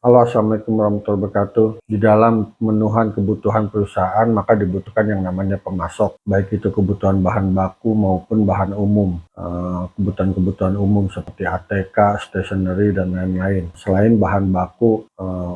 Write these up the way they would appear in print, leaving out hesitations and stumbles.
Halo, assalamualaikum warahmatullahi wabarakatuh. Di dalam pemenuhan kebutuhan perusahaan, maka dibutuhkan yang namanya pemasok, baik itu kebutuhan bahan baku maupun bahan umum. Kebutuhan-kebutuhan umum seperti ATK, stationery, dan lain-lain. Selain bahan baku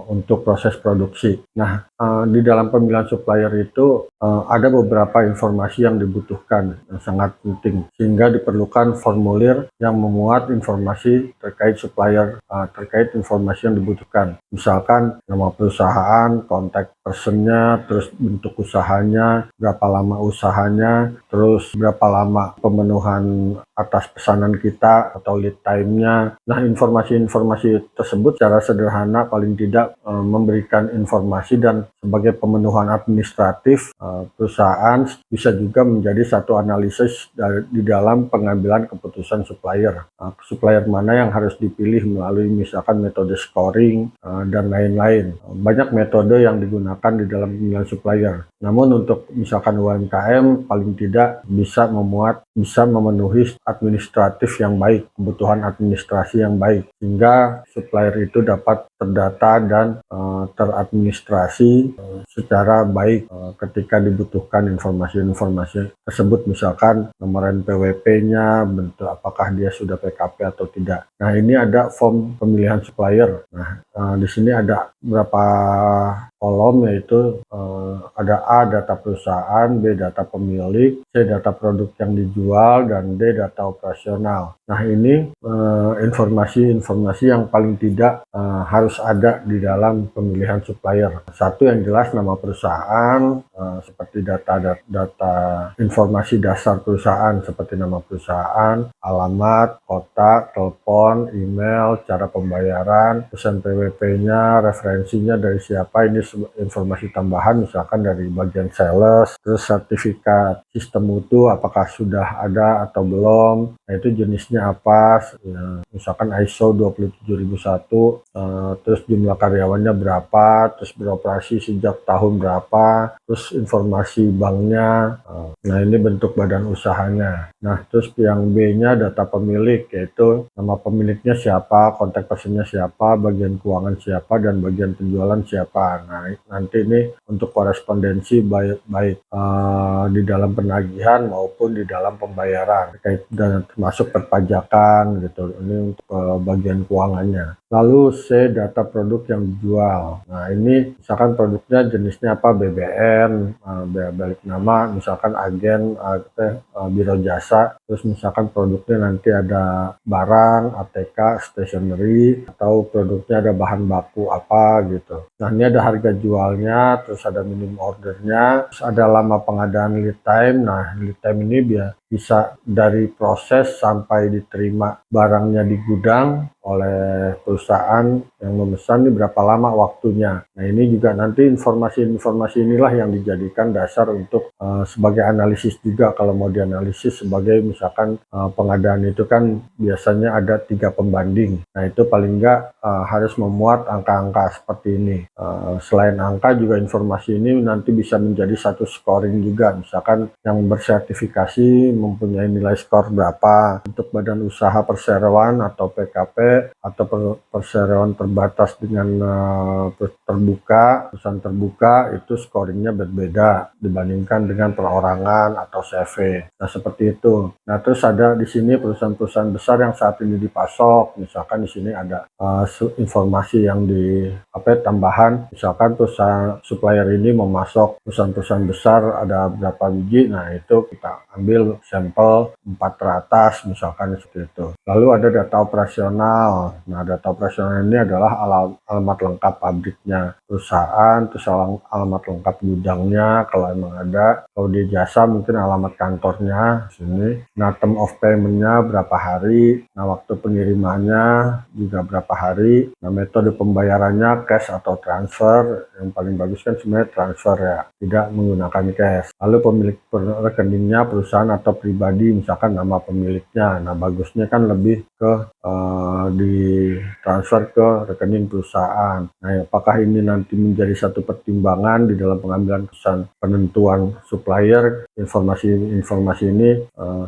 untuk proses produksi. Nah, di dalam pemilihan supplier itu ada beberapa informasi yang dibutuhkan yang sangat penting, sehingga diperlukan formulir yang memuat informasi terkait supplier, terkait informasi yang dibutuhkan. Misalkan nama perusahaan, kontak personnya, terus bentuk usahanya, berapa lama usahanya, terus berapa lama pemenuhan atas pesanan kita atau lead time-nya. Nah, informasi-informasi tersebut secara sederhana paling tidak memberikan informasi, dan sebagai pemenuhan administratif perusahaan bisa juga menjadi satu analisis di dalam pengambilan keputusan supplier. Supplier mana yang harus dipilih melalui misalkan metode scoring dan lain-lain. Banyak metode yang digunakan di dalam pemilihan supplier. Namun untuk misalkan UMKM paling tidak bisa memenuhi administratif yang baik, kebutuhan administrasi yang baik, sehingga supplier itu dapat terdata dan teradministrasi secara baik ketika dibutuhkan informasi-informasi tersebut, misalkan nomor NPWP-nya, bentuk apakah dia sudah PKP atau tidak. Nah, ini ada form pemilihan supplier. Nah, di sini ada beberapa kolom, yaitu ada A, data perusahaan, B, data pemilik, C, data produk yang dijual, dan D, data operasional. Nah, ini informasi-informasi yang paling tidak harus ada di dalam pemilihan supplier. Satu yang jelas nama perusahaan, seperti data informasi dasar perusahaan seperti nama perusahaan, alamat, kota, telepon, email, cara pembayaran, pesan PWP-nya, referensinya dari siapa, ini informasi tambahan misalkan dari bagian sales, terus sertifikat sistem mutu apakah sudah ada atau belum, nah itu jenisnya apa, ya, misalkan ISO 27001, terus jumlah karyawannya berapa, terus beroperasi sejak tahun berapa, terus informasi banknya, nah ini bentuk badan usahanya. Nah, terus yang B-nya data pemilik, yaitu nama pemiliknya siapa, kontak personnya siapa, bagian keuangan siapa, dan bagian penjualan siapa. Nah, nanti ini untuk korespondensi baik di dalam penagihan maupun di dalam pembayaran, dan termasuk perpajakan gitu. Ini untuk bagian keuangannya. Lalu C, data produk yang dijual. Nah, ini misalkan produknya jenisnya apa, BBM, balik nama, misalkan agen, biro jasa, terus misalkan produknya nanti ada barang, ATK, stationery, atau produknya ada bahan baku apa gitu. Nah, ini ada harga jualnya, terus ada minimum ordernya, terus ada lama pengadaan lead time. Nah, lead time ini bisa dari proses sampai diterima barangnya di gudang oleh perusahaan yang memesan, ini berapa lama waktunya. Nah, ini juga nanti informasi-informasi inilah yang dijadikan dasar untuk sebagai analisis juga, kalau mau dianalisis sebagai misalkan pengadaan itu kan biasanya ada 3 pembanding. Nah, itu paling enggak harus memuat angka-angka seperti ini. Selain angka juga informasi ini nanti bisa menjadi satu scoring juga, misalkan yang bersertifikasi mempunyai nilai skor berapa, untuk badan usaha perseroan atau PKP atau perseroan terbatas dengan perusahaan terbuka, itu scoringnya berbeda dibandingkan dengan perorangan atau CV. Nah, seperti itu. Nah, terus ada di sini perusahaan-perusahaan besar yang saat ini dipasok. Misalkan di sini ada informasi yang tambahan. Misalkan perusahaan supplier ini memasok perusahaan-perusahaan besar ada berapa biji. Nah, itu kita ambil sampel 4 teratas misalkan seperti itu. Lalu ada data operasional. Nah, data operasional ini adalah alamat lengkap pabriknya perusahaan, terus alamat lengkap gudangnya kalau emang ada. Kalau di jasa mungkin alamat kantornya sini. Nah, term of payment-nya berapa hari. Nah, waktu pengirimannya juga berapa hari. Nah, metode pembayarannya cash atau transfer. Yang paling bagus kan sebenarnya transfer ya, tidak menggunakan cash. Lalu pemilik rekeningnya perusahaan atau pribadi, misalkan nama pemiliknya. Nah, bagusnya kan lebih ke ditransfer ke rekening perusahaan. Nah, apakah ini nanti menjadi satu pertimbangan di dalam pengambilan keputusan penentuan supplier? Informasi ini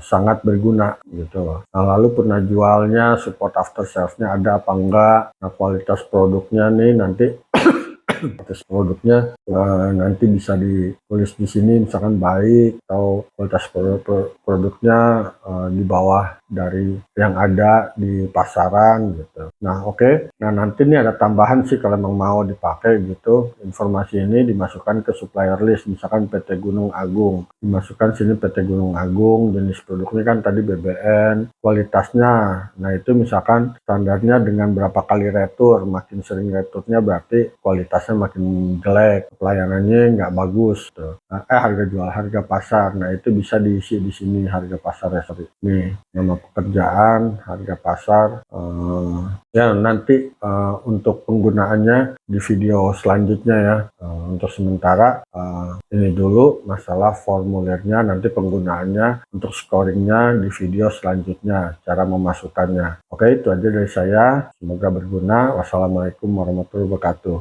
sangat berguna gitu loh. Nah, lalu pernah jualnya, support after sales-nya ada apa enggak? Nah, kualitas produknya nih nanti kualitas produknya nanti bisa ditulis di sini misalkan baik, atau kualitas produknya di bawah dari yang ada di pasaran gitu. Nah, oke. Nah, nanti ini ada tambahan sih kalau memang mau dipakai gitu. Informasi ini dimasukkan ke supplier list, misalkan PT Gunung Agung. Dimasukkan sini PT Gunung Agung, jenis produknya kan tadi BBN, kualitasnya. Nah, itu misalkan standarnya dengan berapa kali retur, makin sering returnya berarti kualitasnya makin jelek, pelayanannya nggak bagus tuh. Harga pasar. Nah, itu bisa diisi di sini harga pasarnya. Nih, nama pekerjaan, harga pasar. Ya, nanti untuk penggunaannya di video selanjutnya ya. Untuk sementara ini dulu masalah formulirnya, nanti penggunaannya untuk scoringnya di video selanjutnya, cara memasukkannya. Oke, itu aja dari saya. Semoga berguna. Wassalamualaikum warahmatullahi wabarakatuh.